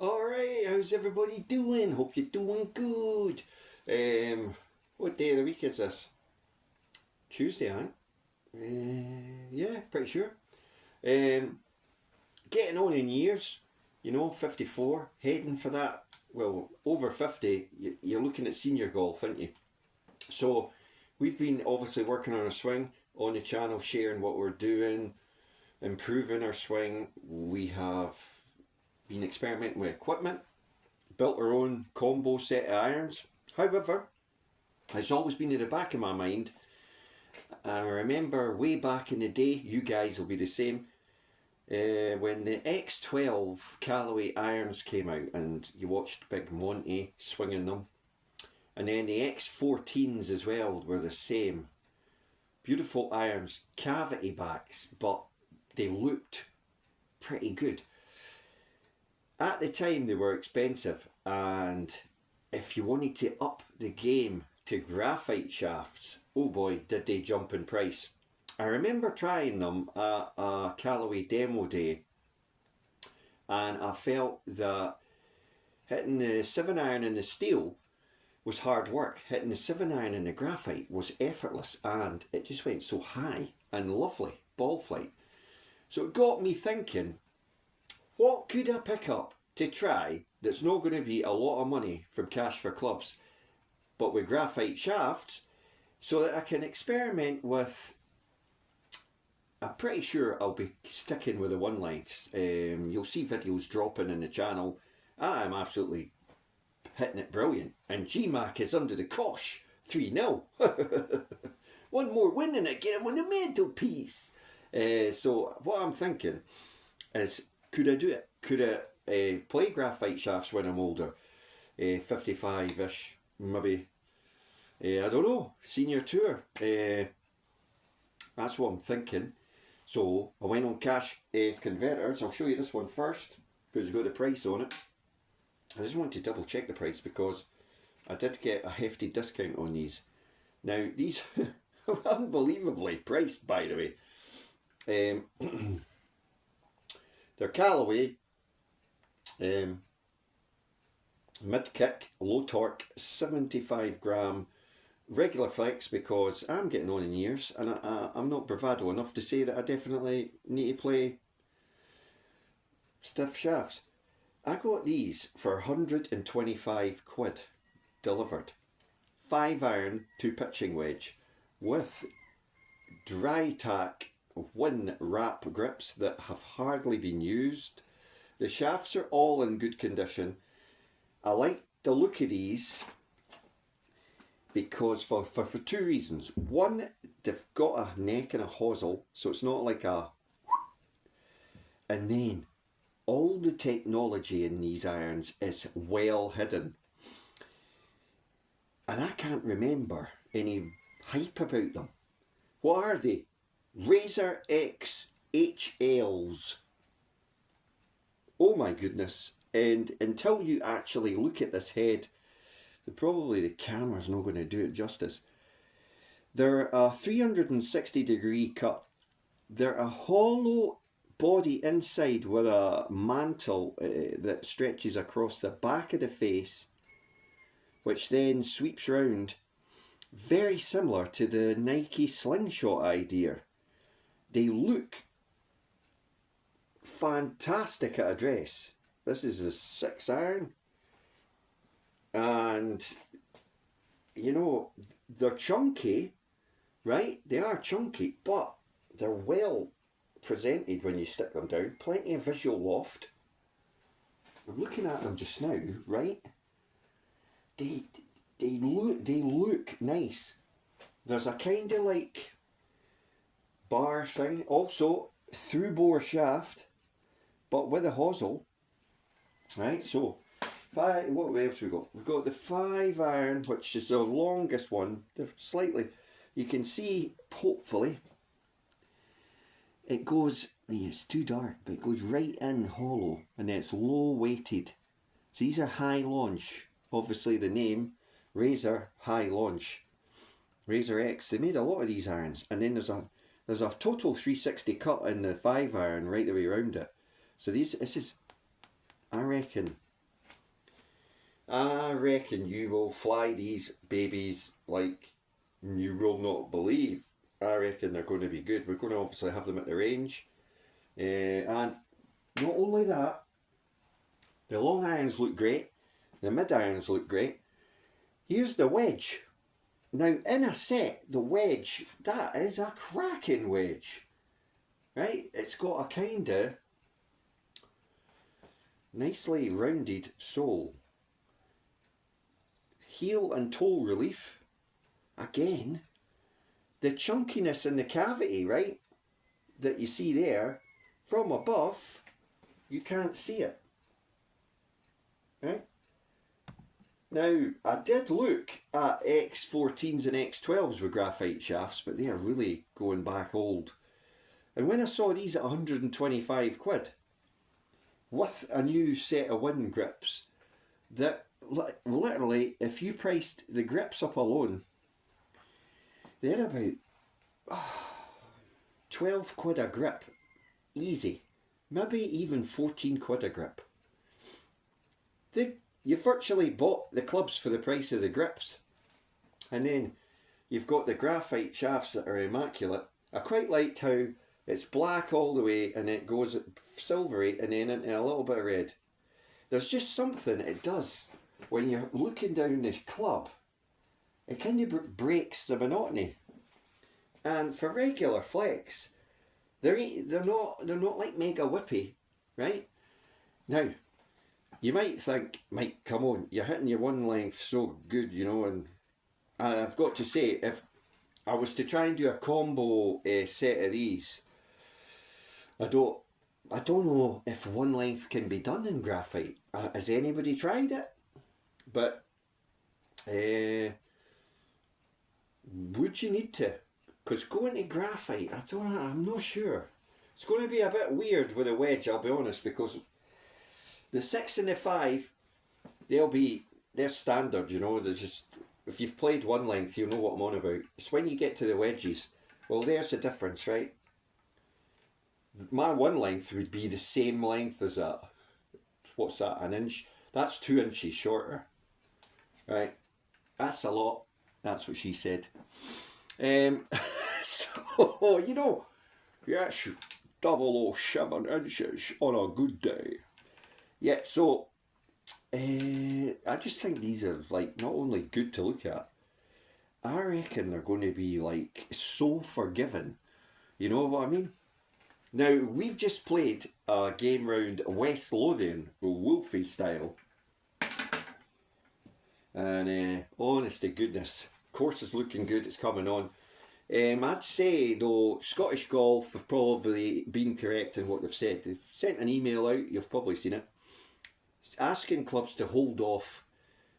Alright, how's everybody doing? Hope you're doing good. What day of the week is this? Tuesday, I think. Yeah, pretty sure. Um, Getting on in years, 54, heading for that. Well, over 50, you're looking at senior golf, aren't you? So, we've been obviously working on a swing on the channel, sharing what we're doing, improving our swing. We have been experimenting with equipment, built our own combo set of irons. However, it's always been in the back of my mind. I remember way back in the day, you guys will be the same, when the X12 Callaway irons came out and you watched Big Monty swinging them. And then the X14s as well were the same. Beautiful irons, cavity backs, but they looked pretty good. At the time they were expensive, and if you wanted to up the game to graphite shafts, oh boy did they jump in price. I remember trying them at a Callaway demo day, and I felt that hitting the 7-iron in the steel was hard work. Hitting the 7-iron in the graphite was effortless, and it just went so high and lovely, ball flight. So it got me thinking, what could I pick up to try that's not going to be a lot of money from Cash for Clubs, but with graphite shafts, so that I can experiment with. I'm pretty sure I'll be sticking with the one lengths. You'll see videos dropping in the channel. I'm absolutely hitting it brilliant. And GMAC is under the cosh, 3-0. One more win and I get him on the mantelpiece. So what I'm thinking is, could I do it? Could I play graphite shafts when I'm older? 55-ish, maybe. I don't know. Senior tour. That's what I'm thinking. So I went on Cash Converters. I'll show you this one first because it's got the price on it. I just want to double check the price because I did get a hefty discount on these. Now these are unbelievably priced, by the way. They're Callaway mid-kick, low torque, 75 gram regular flex, because I'm getting on in years and I'm not bravado enough to say that I definitely need to play stiff shafts. I got these for 125 quid delivered. 5-iron 2 pitching wedge with dry tack Win wrap grips that have hardly been used. The shafts are all in good condition. I like the look of these because for 2 reasons. One, they've got a neck and a hosel, so it's not like a... And then, all the technology in these irons is well hidden. And I can't remember any hype about them. What are they? Razor X HLs. Oh my goodness. And until you actually look at this head, probably the camera's not going to do it justice. They're a 360-degree cut. They're a hollow body inside with a mantle that stretches across the back of the face, which then sweeps round. Very similar to the Nike slingshot idea. They look fantastic at address. This is a 6-iron. And, you know, they're chunky, right? They are chunky, but they're well presented when you stick them down. Plenty of visual loft. I'm looking at them just now, right? They look nice. There's a kind of like bar thing, also through bore shaft, but with a hosel, right? So what else we got? We've got the 5-iron, which is the longest one. They're slightly, you can see, hopefully, it goes, it's too dark, but it goes right in hollow, and then it's low weighted. So these are high launch. Obviously the name, Razor High Launch. Razor X, they made a lot of these irons, and then there's a total 360 cut in the 5-iron right the way around it. So this is, I reckon, I reckon you will fly these babies like you will not believe. I reckon they're going to be good. We're going to obviously have them at the range. And not only that, the long irons look great. The mid irons look great. Here's the wedge. Now, in a set, the wedge, that is a cracking wedge. Right? It's got a kind of nicely rounded sole. Heel and toe relief. Again, the chunkiness in the cavity, right, that you see there, from above, you can't see it. Right? Now, I did look at X14s and X12s with graphite shafts, but they are really going back old. And when I saw these at 125 quid, with a new set of wind grips, that literally, if you priced the grips up alone, they're about 12 quid a grip. Easy. Maybe even 14 quid a grip. You virtually bought the clubs for the price of the grips. And then you've got the graphite shafts that are immaculate. I quite like how it's black all the way and it goes silvery and then into a little bit of red. There's just something it does when you're looking down this club. It kind of breaks the monotony. And for regular flex, they're not like mega whippy, right? Now, you might think, Mike, come on, you're hitting your one length so good, you know, and I've got to say, if I was to try and do a combo set of these, I don't know if one length can be done in graphite. Has anybody tried it? But would you need to? Because going to graphite, I'm not sure. It's going to be a bit weird with a wedge, I'll be honest, because the 6 and the 5, they're standard, you know. They're just, if you've played one length, you'll know what I'm on about. It's when you get to the wedges, well, there's the difference, right? My one length would be the same length as that. What's that, an inch? That's 2 inches shorter, right? That's a lot. That's what she said. So, you know, yes, 007 inches on a good day. Yeah, so I just think these are like not only good to look at, I reckon they're going to be like so forgiving. You know what I mean? Now, we've just played a game round West Lothian, Wolfie style. And honest to goodness, course is looking good, it's coming on. I'd say though, Scottish Golf have probably been correct in what they've said. They've sent an email out, you've probably seen it, asking clubs to hold off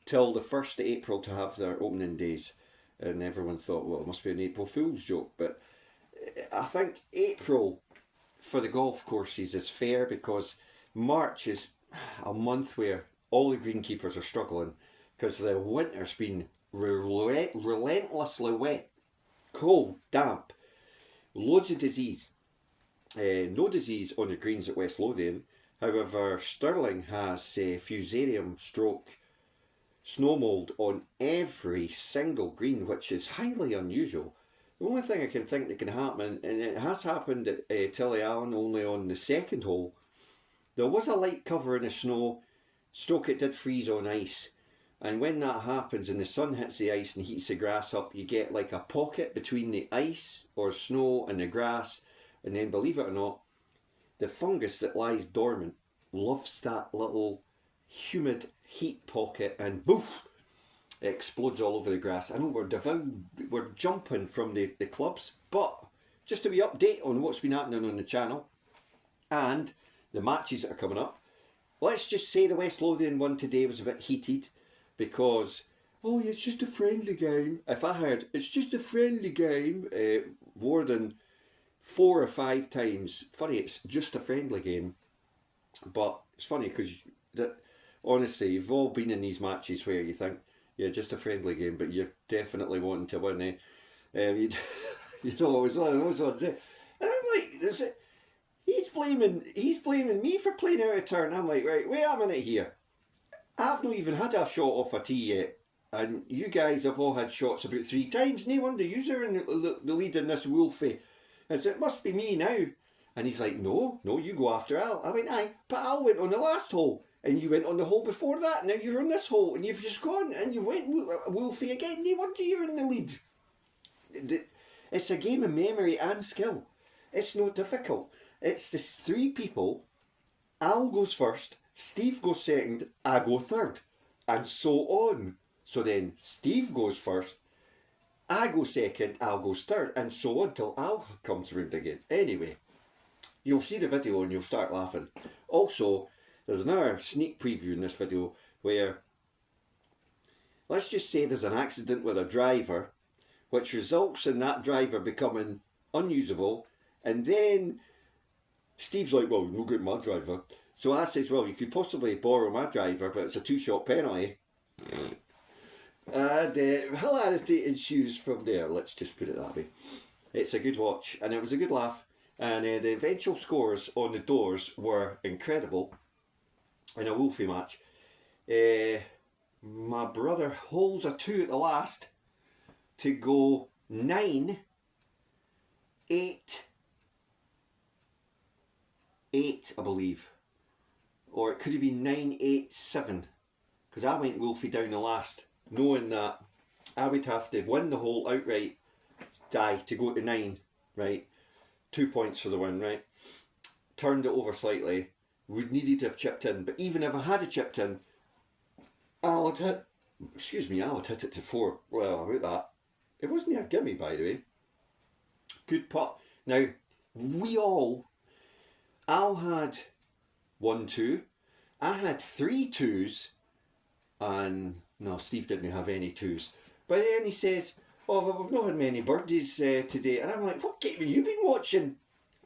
till the 1st of April to have their opening days. And everyone thought, well, it must be an April Fool's joke. But I think April for the golf courses is fair, because March is a month where all the greenkeepers are struggling because the winter's been relentlessly wet, cold, damp, loads of disease. No disease on the greens at West Lothian. However, Stirling has fusarium stroke snow mould on every single green, which is highly unusual. The only thing I can think that can happen, and it has happened at Tillyallen only on the 2nd hole, there was a light cover in the snow, stroke it did freeze on ice. And when that happens and the sun hits the ice and heats the grass up, you get like a pocket between the ice or snow and the grass. And then, believe it or not, the fungus that lies dormant loves that little humid heat pocket, and boof, it explodes all over the grass. I know we're jumping from the clubs, but just a wee update on what's been happening on the channel and the matches that are coming up. Let's just say the West Lothian one today was a bit heated because, oh, it's just a friendly game. If I heard, it's just a friendly game, more than 4 or 5 times, funny, it's just a friendly game. But it's funny because, honestly, you've all been in these matches where you think, yeah, just a friendly game, but you're definitely wanting to win, you know, it was one of those ones. And I'm like, he's blaming me for playing out of turn. I'm like, right, wait a minute here. I've not even had a shot off a tee yet. And you guys have all had shots about 3 times. No wonder you're in the lead in this Wolfie. I said, it must be me now. And he's like, no, you go after Al. I went, aye, but Al went on the last hole. And you went on the hole before that. Now you're on this hole. And you've just gone. And you went Wolfie again. No wonder you're in the lead. It's a game of memory and skill. It's not difficult. It's the 3 people. Al goes first. Steve goes second. I go third. And so on. So then Steve goes first, I go second, Al goes third, and so on till Al comes round again. Anyway, you'll see the video and you'll start laughing. Also, there's another sneak preview in this video where, let's just say there's an accident with a driver, which results in that driver becoming unusable, and then Steve's like, well, you're not getting my driver. So I says, well, you could possibly borrow my driver, but it's a 2-shot penalty. And hilarity ensues from there, let's just put it that way. It's a good watch, and it was a good laugh, and the eventual scores on the doors were incredible in a Wolfie match. My brother holds a 2 at the last to go 9-8, 8 I believe, or it could have been 9-8-7, because I went Wolfie down the last, knowing that I would have to win the hole outright, die to go to 9, right? 2 points for the win, right? Turned it over slightly, would needed to have chipped in, but even if I had chipped in, I would hit it to 4. Well, about that. It wasn't a gimme, by the way. Good putt. Now, Al had 1 2, I had 3 2s, and no, Steve didn't have any 2s. But then he says, oh, we've not had many birdies today. And I'm like, what game have you been watching?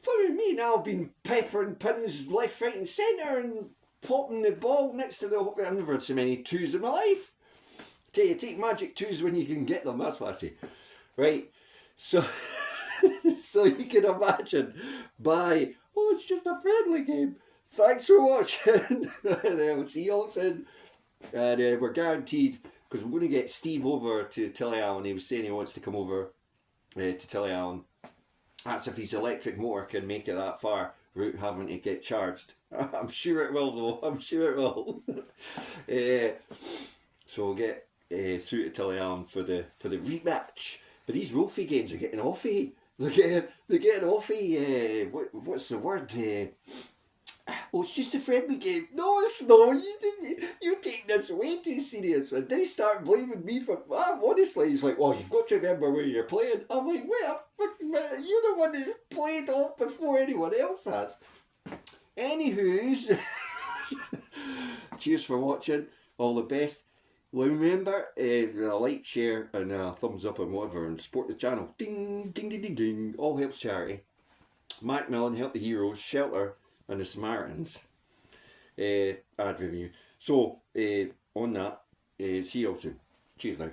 For me now, I've been peppering pins left, right and centre and popping the ball next to the hook. I've never had so many 2s in my life. Tell you, take magic 2s when you can get them, that's what I say. Right, so, so you can imagine it's just a friendly game. Thanks for watching. We'll see you all soon. And we're guaranteed, because we're going to get Steve over to Tillyallen. He was saying he wants to come over to Tillyallen. That's if his electric motor can make it that far without having to get charged. I'm sure it will though, I'm sure it will. So we'll get through to Tillyallen for the rematch. But these Wolfie games are getting offy. They're getting offy. What's the word? Oh, it's just a friendly game. No, it's not. You take this way too serious. And they start blaming me for... honestly, he's like, oh, you've got to remember where you're playing. I'm like, wait a fucking minute. You're the one who's played off before anyone else has. Anywho's, cheers for watching. All the best. Well, remember, like, share, and thumbs up and whatever, and support the channel. Ding, ding, ding, ding, ding. All helps charity. Mark Mellon, Help the Heroes, Shelter, and the Samaritans ad review. So, on that, see you all soon. Cheers now.